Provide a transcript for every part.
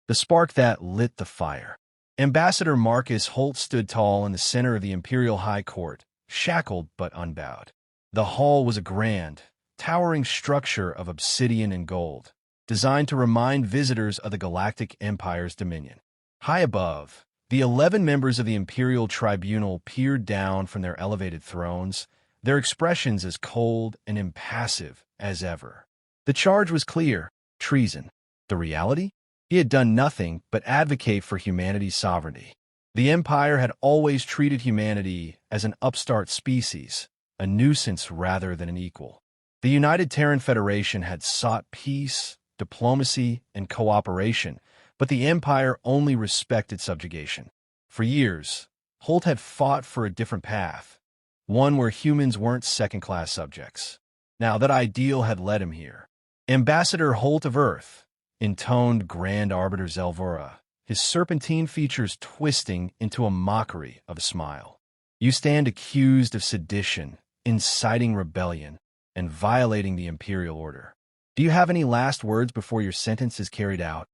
the spark that lit the fire. Ambassador Marcus Holt stood tall in the center of the Imperial High Court, shackled but unbowed. The hall was a grand, towering structure of obsidian and gold, designed to remind visitors of the Galactic Empire's dominion. High above, the 11 members of the Imperial Tribunal peered down from their elevated thrones, their expressions as cold and impassive as ever. The charge was clear: treason. The reality? He had done nothing but advocate for humanity's sovereignty. The Empire had always treated humanity as an upstart species, a nuisance rather than an equal. The United Terran Federation had sought peace, diplomacy, and cooperation, but the Empire only respected subjugation. For years, Holt had fought for a different path, one where humans weren't second-class subjects. Now that ideal had led him here. Ambassador Holt of Earth, intoned Grand Arbiter Zelvora, his serpentine features twisting into a mockery of a smile. You stand accused of sedition, inciting rebellion, and violating the Imperial order. Do you have any last words before your sentence is carried out?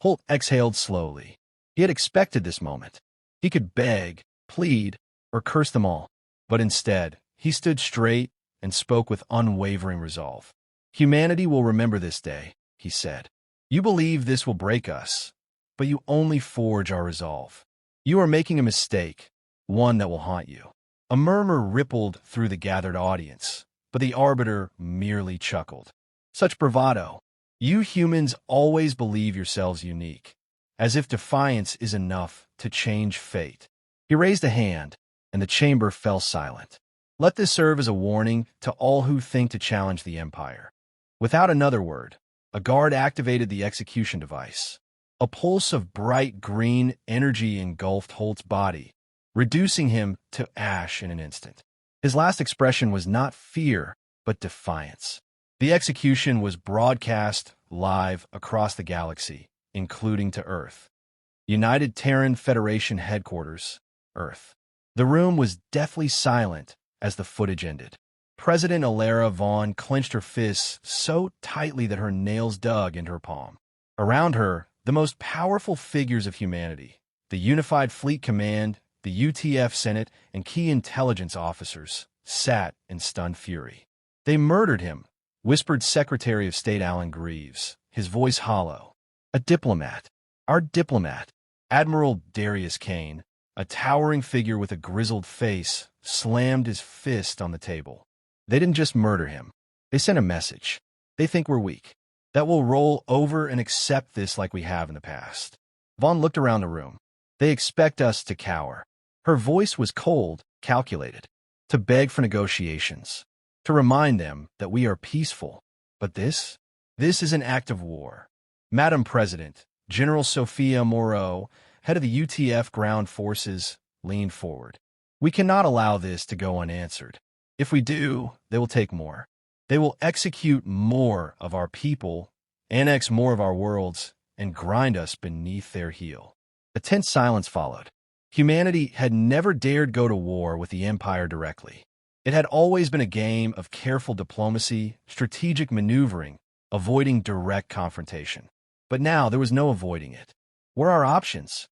Holt exhaled slowly. He had expected this moment. He could beg, plead, or curse them all. But instead, he stood straight and spoke with unwavering resolve. Humanity will remember this day, he said. You believe this will break us, but you only forge our resolve. You are making a mistake, one that will haunt you. A murmur rippled through the gathered audience, but the Arbiter merely chuckled. Such bravado. You humans always believe yourselves unique, as if defiance is enough to change fate. He raised a hand, and the chamber fell silent. Let this serve as a warning to all who think to challenge the Empire. Without another word, a guard activated the execution device. A pulse of bright green energy engulfed Holt's body, reducing him to ash in an instant. His last expression was not fear, but defiance. The execution was broadcast live across the galaxy, including to Earth. United Terran Federation Headquarters, Earth. The room was deathly silent as the footage ended. President Alara Vaughn clenched her fists so tightly that her nails dug into her palm. Around her, the most powerful figures of humanity, the Unified Fleet Command, the UTF Senate, and key intelligence officers, sat in stunned fury. They murdered him, whispered Secretary of State Alan Greaves, his voice hollow. A diplomat. Our diplomat. Admiral Darius Kane, a towering figure with a grizzled face, slammed his fist on the table. They didn't just murder him. They sent a message. They think we're weak, that we'll roll over and accept this like we have in the past. Vaughn looked around the room. They expect us to cower. Her voice was cold, calculated, to beg for negotiations, to remind them that we are peaceful. But this is an act of war. Madam President, General Sophia Moreau, head of the UTF Ground Forces, leaned forward. We cannot allow this to go unanswered. If we do, they will take more. They will execute more of our people, annex more of our worlds, and grind us beneath their heel. A tense silence followed. Humanity had never dared go to war with the Empire directly. It had always been a game of careful diplomacy, strategic maneuvering, avoiding direct confrontation. But now there was no avoiding it. What are our options?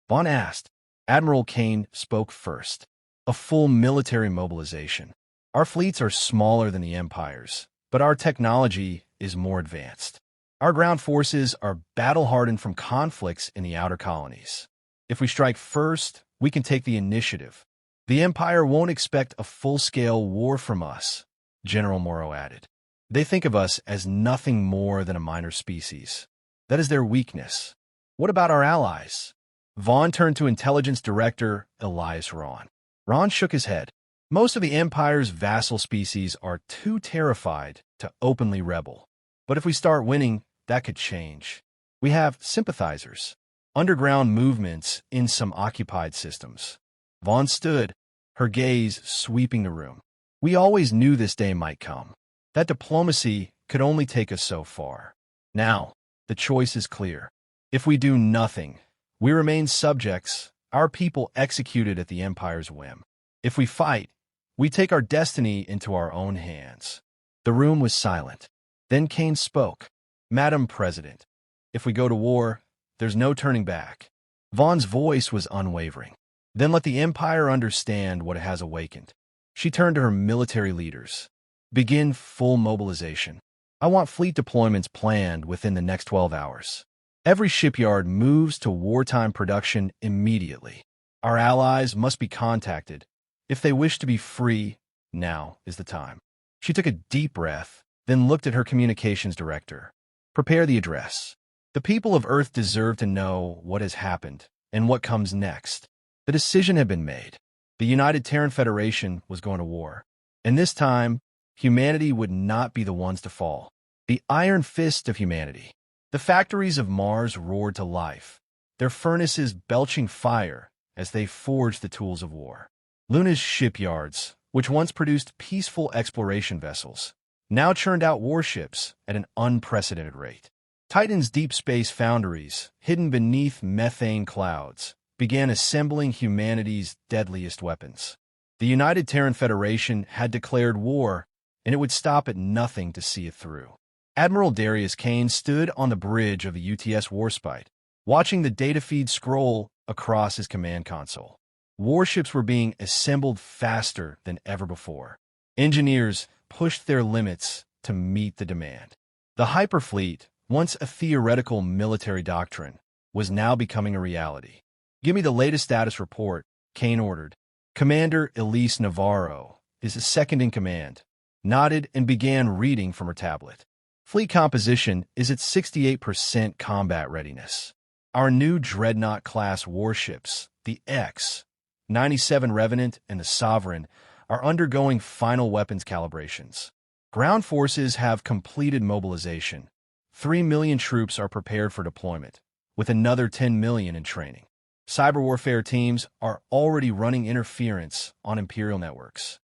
Vaughn asked. Admiral Kane spoke first. A full military mobilization. Our fleets are smaller than the Empire's, but our technology is more advanced. Our ground forces are battle-hardened from conflicts in the outer colonies. If we strike first, we can take the initiative. The Empire won't expect a full-scale war from us, General Moreau added. They think of us as nothing more than a minor species. That is their weakness. What about our allies? Vaughn turned to Intelligence Director Elias Ron. Ron shook his head. Most of the Empire's vassal species are too terrified to openly rebel. But if we start winning, that could change. We have sympathizers, underground movements in some occupied systems. Vaughn stood, her gaze sweeping the room. We always knew this day might come. That diplomacy could only take us so far. Now, the choice is clear. If we do nothing, we remain subjects, our people executed at the Empire's whim. If we fight, we take our destiny into our own hands. The room was silent. Then Kane spoke. Madam President, if we go to war, There's no turning back. Vaughn's voice was unwavering. Then let the Empire understand what it has awakened. She turned to her military leaders. Begin full mobilization. I want fleet deployments planned within the next 12 hours. Every shipyard moves to wartime production immediately. Our allies must be contacted. If they wish to be free, now is the time. She took a deep breath, then looked at her communications director. Prepare the address. The people of Earth deserve to know what has happened and what comes next. The decision had been made. The United Terran Federation was going to war. And this time, humanity would not be the ones to fall. The iron fist of humanity. The factories of Mars roared to life, their furnaces belching fire as they forged the tools of war. Luna's shipyards, which once produced peaceful exploration vessels, now churned out warships at an unprecedented rate. Titan's deep space foundries, hidden beneath methane clouds, began assembling humanity's deadliest weapons. The United Terran Federation had declared war, and it would stop at nothing to see it through. Admiral Darius Kane stood on the bridge of the UTS Warspite, watching the data feed scroll across his command console. Warships were being assembled faster than ever before. Engineers pushed their limits to meet the demand. The hyperfleet, once a theoretical military doctrine, was now becoming a reality. Give me the latest status report, Kane ordered. Commander Elise Navarro, his second in command, nodded and began reading from her tablet. Fleet composition is at 68% combat readiness. Our new Dreadnought-class warships, the X-97 Revenant and the Sovereign, are undergoing final weapons calibrations. Ground forces have completed mobilization. 3 million troops are prepared for deployment, with another 10 million in training. Cyber warfare teams are already running interference on Imperial networks.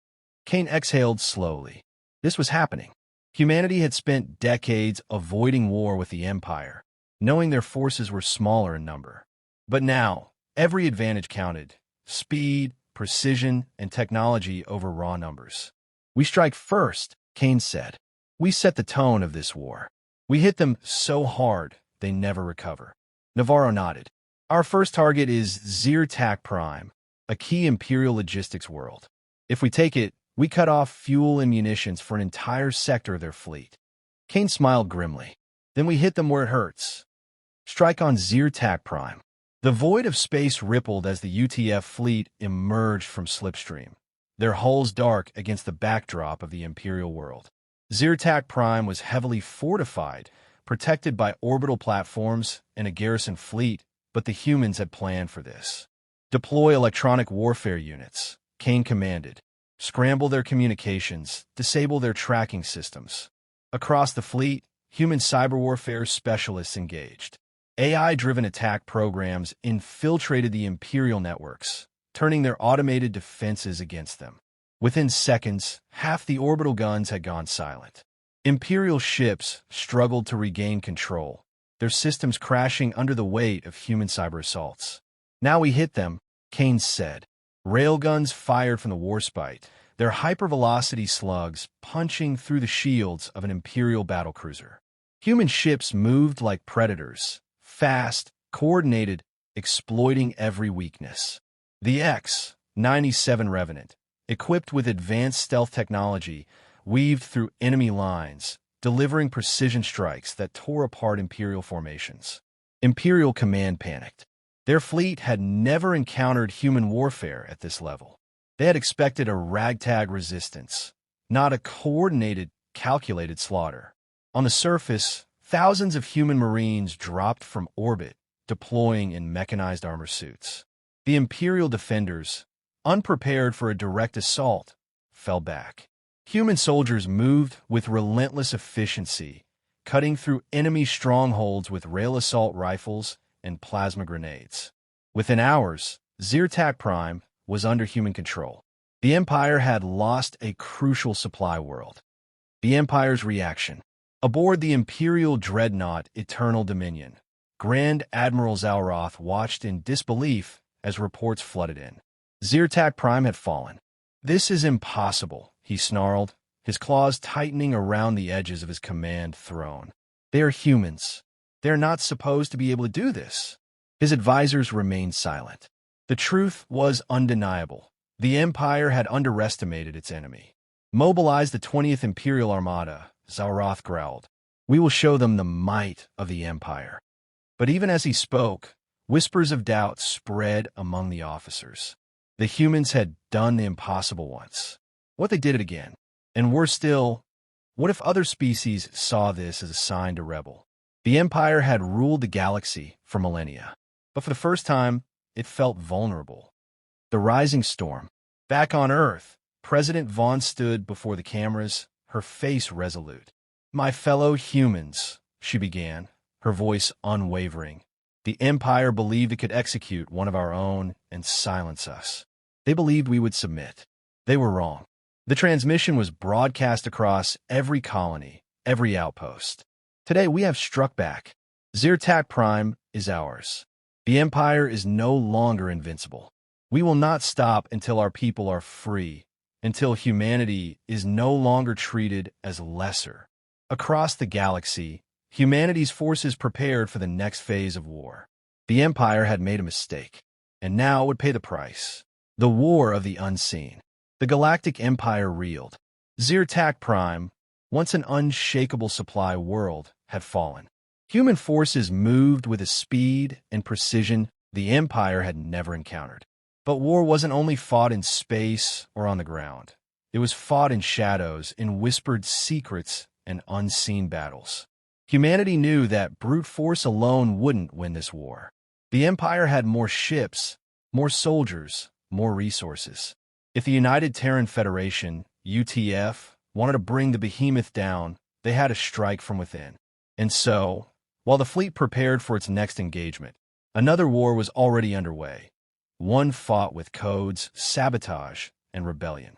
Kane exhaled slowly. This was happening. Humanity had spent decades avoiding war with the Empire, knowing their forces were smaller in number. But now, every advantage counted: speed, precision, and technology over raw numbers. We strike first, Kane said. We set the tone of this war. We hit them so hard, they never recover. Navarro nodded. Our first target is Zirtac Prime, a key Imperial logistics world. If we take it, we cut off fuel and munitions for an entire sector of their fleet. Kane smiled grimly. Then we hit them where it hurts. Strike on Zirtac Prime. The void of space rippled as the UTF fleet emerged from Slipstream, their hulls dark against the backdrop of the Imperial world. Zirtac Prime was heavily fortified, protected by orbital platforms and a garrison fleet, but the humans had planned for this. Deploy electronic warfare units, Kane commanded. Scramble their communications, disable their tracking systems. Across the fleet, human cyber warfare specialists engaged. AI-driven attack programs infiltrated the Imperial networks, turning their automated defenses against them. Within seconds, half the orbital guns had gone silent. Imperial ships struggled to regain control, their systems crashing under the weight of human cyber assaults. Now we hit them, Kane said. Railguns fired from the Warspite, their hypervelocity slugs punching through the shields of an Imperial battlecruiser. Human ships moved like predators, fast, coordinated, exploiting every weakness. The X-97 Revenant, equipped with advanced stealth technology, weaved through enemy lines, delivering precision strikes that tore apart Imperial formations. Imperial command panicked. Their fleet had never encountered human warfare at this level. They had expected a ragtag resistance, not a coordinated, calculated slaughter. On the surface, thousands of human Marines dropped from orbit, deploying in mechanized armor suits. The Imperial defenders, unprepared for a direct assault, fell back. Human soldiers moved with relentless efficiency, cutting through enemy strongholds with rail assault rifles and plasma grenades. Within hours, Zirtac Prime was under human control. The Empire had lost a crucial supply world. The Empire's reaction. Aboard the Imperial dreadnought Eternal Dominion, Grand Admiral Zalroth watched in disbelief as reports flooded in. Zirtac Prime had fallen. This is impossible, he snarled, his claws tightening around the edges of his command throne. They are humans. They're not supposed to be able to do this. His advisors remained silent. The truth was undeniable. The Empire had underestimated its enemy. Mobilize the 20th Imperial Armada, Zalroth growled. We will show them the might of the Empire. But even as he spoke, whispers of doubt spread among the officers. The humans had done the impossible once. What they did it again? And worse still, what if other species saw this as a sign to rebel? The Empire had ruled the galaxy for millennia. But for the first time, it felt vulnerable. The rising storm. Back on Earth, President Vaughn stood before the cameras, her face resolute. My fellow humans, she began, her voice unwavering. The Empire believed it could execute one of our own and silence us. They believed we would submit. They were wrong. The transmission was broadcast across every colony, every outpost. Today we have struck back. Zyrtac Prime is ours. The Empire is no longer invincible. We will not stop until our people are free, until humanity is no longer treated as lesser. Across the galaxy, humanity's forces prepared for the next phase of war. The Empire had made a mistake, and now it would pay the price. The war of the unseen. The Galactic Empire reeled. Zyrtac Prime, once an unshakable supply world, had fallen. Human forces moved with a speed and precision the Empire had never encountered. But war wasn't only fought in space or on the ground. It was fought in shadows, in whispered secrets and unseen battles. Humanity knew that brute force alone wouldn't win this war. The Empire had more ships, more soldiers, more resources. If the United Terran Federation, UTF, wanted to bring the behemoth down, they had to strike from within. And so, while the fleet prepared for its next engagement, another war was already underway. One fought with codes, sabotage, and rebellion.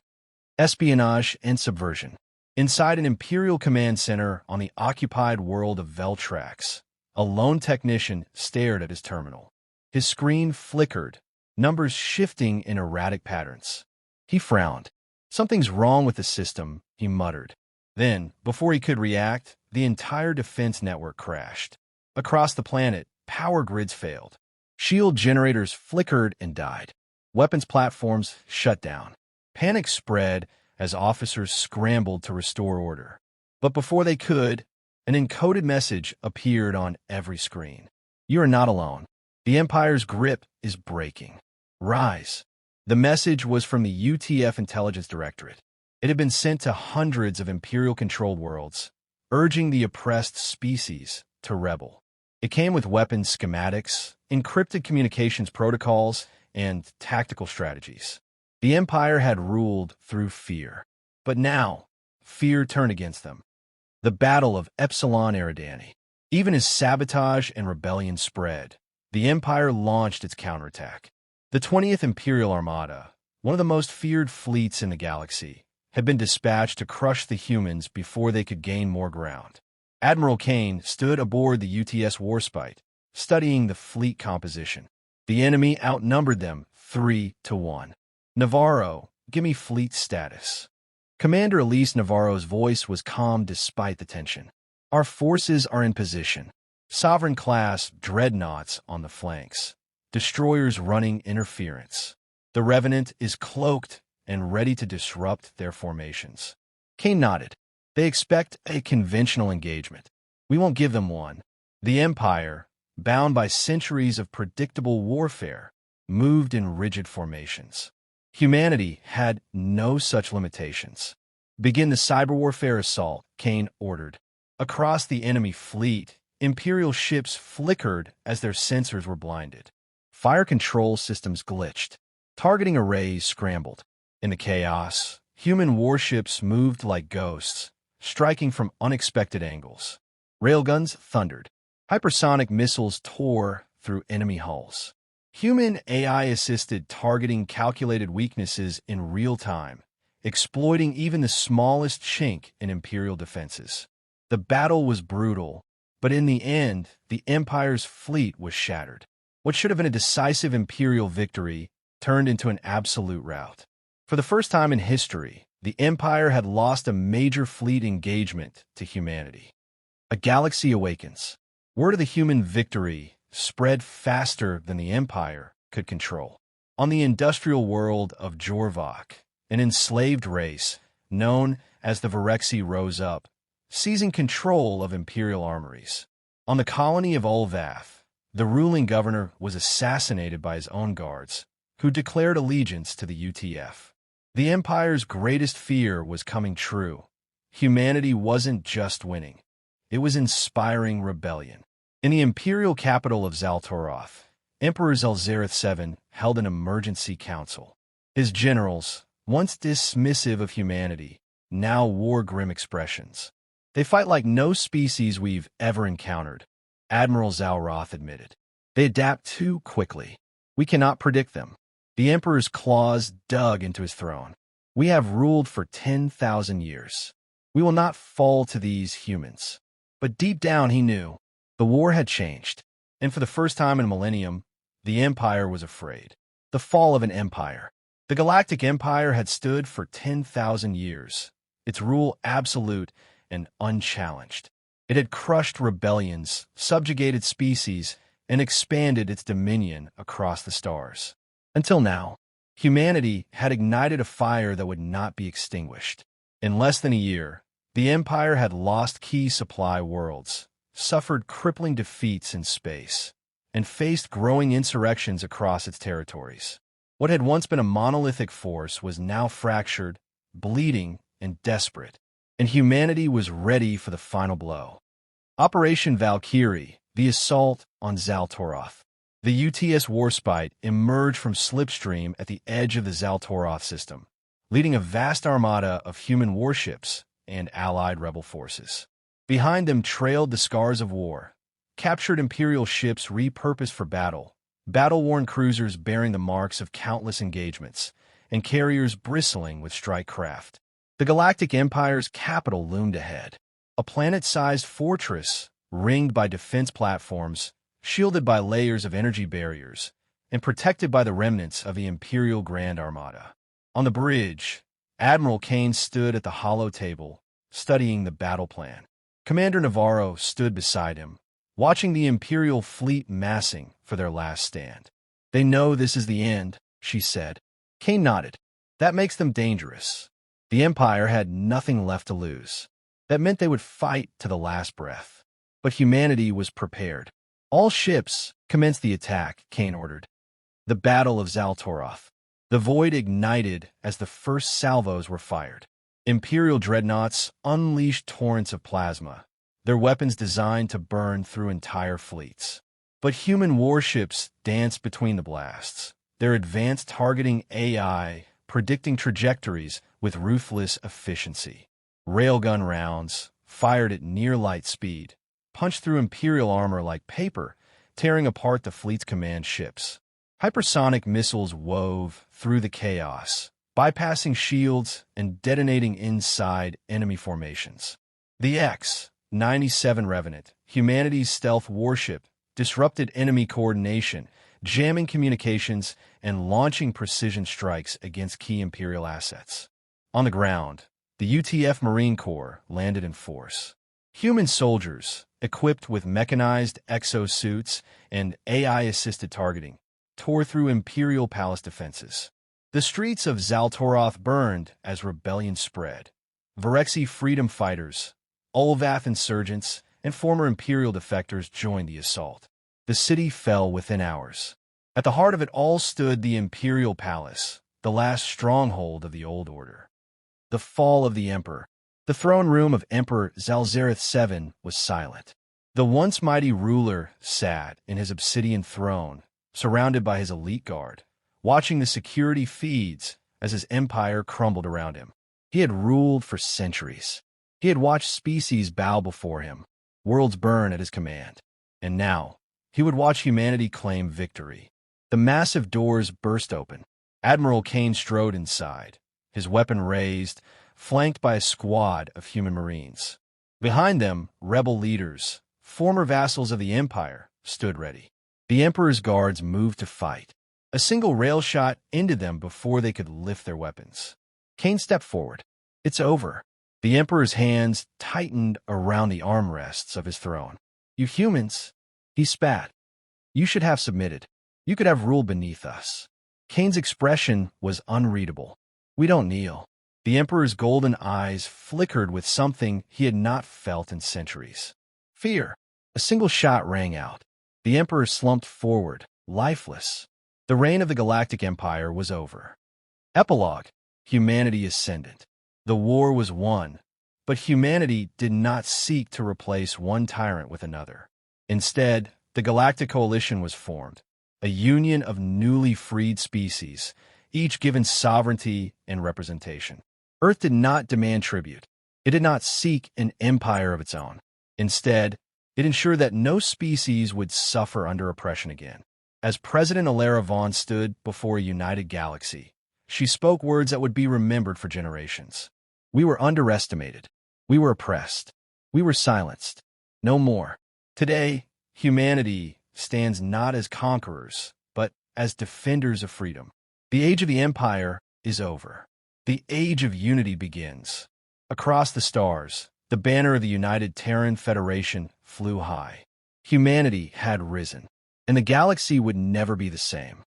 Espionage and subversion. Inside an Imperial command center on the occupied world of Veltrax, a lone technician stared at his terminal. His screen flickered, numbers shifting in erratic patterns. He frowned. Something's wrong with the system, he muttered. Then, before he could react, the entire defense network crashed. Across the planet, power grids failed. Shield generators flickered and died. Weapons platforms shut down. Panic spread as officers scrambled to restore order. But before they could, an encoded message appeared on every screen. You are not alone. The Empire's grip is breaking. Rise. The message was from the UTF Intelligence Directorate. It had been sent to hundreds of Imperial-controlled worlds, urging the oppressed species to rebel. It came with weapons schematics, encrypted communications protocols, and tactical strategies. The Empire had ruled through fear. But now, fear turned against them. The Battle of Epsilon Eridani. Even as sabotage and rebellion spread, the Empire launched its counterattack. The 20th Imperial Armada, one of the most feared fleets in the galaxy, had been dispatched to crush the humans before they could gain more ground. Admiral Kane stood aboard the UTS Warspite, studying the fleet composition. The enemy outnumbered them 3-1. Navarro, give me fleet status. Commander Elise Navarro's voice was calm despite the tension. Our forces are in position. Sovereign-class dreadnoughts on the flanks. Destroyers running interference. The Revenant is cloaked and ready to disrupt their formations. Kane nodded. They expect a conventional engagement. We won't give them one. The Empire, bound by centuries of predictable warfare, moved in rigid formations. Humanity had no such limitations. Begin the cyber warfare assault, Kane ordered. Across the enemy fleet, Imperial ships flickered as their sensors were blinded. Fire control systems glitched. Targeting arrays scrambled. In the chaos, human warships moved like ghosts, striking from unexpected angles. Railguns thundered. Hypersonic missiles tore through enemy hulls. Human AI-assisted targeting calculated weaknesses in real time, exploiting even the smallest chink in Imperial defenses. The battle was brutal, but in the end, the Empire's fleet was shattered. What should have been a decisive Imperial victory turned into an absolute rout. For the first time in history, the Empire had lost a major fleet engagement to humanity. A galaxy awakens. Word of the human victory spread faster than the Empire could control. On the industrial world of Jorvok, an enslaved race known as the Virexi rose up, seizing control of imperial armories. On the colony of Ulvath, the ruling governor was assassinated by his own guards, who declared allegiance to the UTF. The Empire's greatest fear was coming true. Humanity wasn't just winning. It was inspiring rebellion. In the imperial capital of Zaltoroth, Emperor Zelzereth VII held an emergency council. His generals, once dismissive of humanity, now wore grim expressions. They fight like no species we've ever encountered, Admiral Zalroth admitted. They adapt too quickly. We cannot predict them. The Emperor's claws dug into his throne. We have ruled for 10,000 years. We will not fall to these humans. But deep down he knew the war had changed, and for the first time in a millennium, the Empire was afraid. The fall of an empire. The Galactic Empire had stood for 10,000 years, its rule absolute and unchallenged. It had crushed rebellions, subjugated species, and expanded its dominion across the stars. Until now, humanity had ignited a fire that would not be extinguished. In less than a year, the Empire had lost key supply worlds, suffered crippling defeats in space, and faced growing insurrections across its territories. What had once been a monolithic force was now fractured, bleeding, and desperate, and humanity was ready for the final blow. Operation Valkyrie, the assault on Zaltoroth. The UTS Warspite emerged from Slipstream at the edge of the Zaltoroth system, leading a vast armada of human warships and allied rebel forces. Behind them trailed the scars of war, captured Imperial ships repurposed for battle, battle-worn cruisers bearing the marks of countless engagements, and carriers bristling with strike craft. The Galactic Empire's capital loomed ahead, a planet-sized fortress ringed by defense platforms, shielded by layers of energy barriers, and protected by the remnants of the Imperial Grand Armada. On the bridge, Admiral Kane stood at the hollow table, studying the battle plan. Commander Navarro stood beside him, watching the Imperial fleet massing for their last stand. "They know this is the end," she said. Kane nodded. "That makes them dangerous." The Empire had nothing left to lose. That meant they would fight to the last breath. But humanity was prepared. "All ships, commence the attack," Kane ordered. The Battle of Zaltoroth. The void ignited as the first salvos were fired. Imperial dreadnoughts unleashed torrents of plasma, their weapons designed to burn through entire fleets. But human warships danced between the blasts, their advanced targeting AI predicting trajectories with ruthless efficiency. Railgun rounds, fired at near light speed, punched through Imperial armor like paper, tearing apart the fleet's command ships. Hypersonic missiles wove through the chaos, bypassing shields and detonating inside enemy formations. The X-97 Revenant, humanity's stealth warship, disrupted enemy coordination, jamming communications and launching precision strikes against key Imperial assets. On the ground, the UTF Marine Corps landed in force. Human soldiers, equipped with mechanized exosuits and AI-assisted targeting, tore through Imperial Palace defenses. The streets of Zaltoroth burned as rebellion spread. Virexi freedom fighters, Ulvath insurgents, and former Imperial defectors joined the assault. The city fell within hours. At the heart of it all stood the Imperial Palace, the last stronghold of the Old Order. The fall of the Emperor. The throne room of Emperor Zelzereth VII was silent. The once mighty ruler sat in his obsidian throne, surrounded by his elite guard, watching the security feeds as his empire crumbled around him. He had ruled for centuries. He had watched species bow before him, worlds burn at his command. And now, he would watch humanity claim victory. The massive doors burst open. Admiral Kane strode inside, his weapon raised, flanked by a squad of human marines. Behind them, rebel leaders, former vassals of the Empire, stood ready. The Emperor's guards moved to fight. A single rail shot ended them before they could lift their weapons. Kane stepped forward. "It's over." The Emperor's hands tightened around the armrests of his throne. You humans, he spat. You should have submitted. You could have ruled beneath us. Kane's expression was unreadable. We don't kneel. The Emperor's golden eyes flickered with something he had not felt in centuries. Fear. A single shot rang out. The Emperor slumped forward, lifeless. The reign of the Galactic Empire was over. Epilogue. Humanity ascendant. The war was won, but humanity did not seek to replace one tyrant with another. Instead, the Galactic Coalition was formed, a union of newly freed species, each given sovereignty and representation. Earth did not demand tribute. It did not seek an empire of its own. Instead, it ensured that no species would suffer under oppression again. As President Alara Vaughn stood before a united galaxy, she spoke words that would be remembered for generations. We were underestimated. We were oppressed. We were silenced. No more. Today, humanity stands not as conquerors, but as defenders of freedom. The age of the Empire is over. The age of unity begins. Across the stars, the banner of the United Terran Federation flew high. Humanity had risen, and the galaxy would never be the same.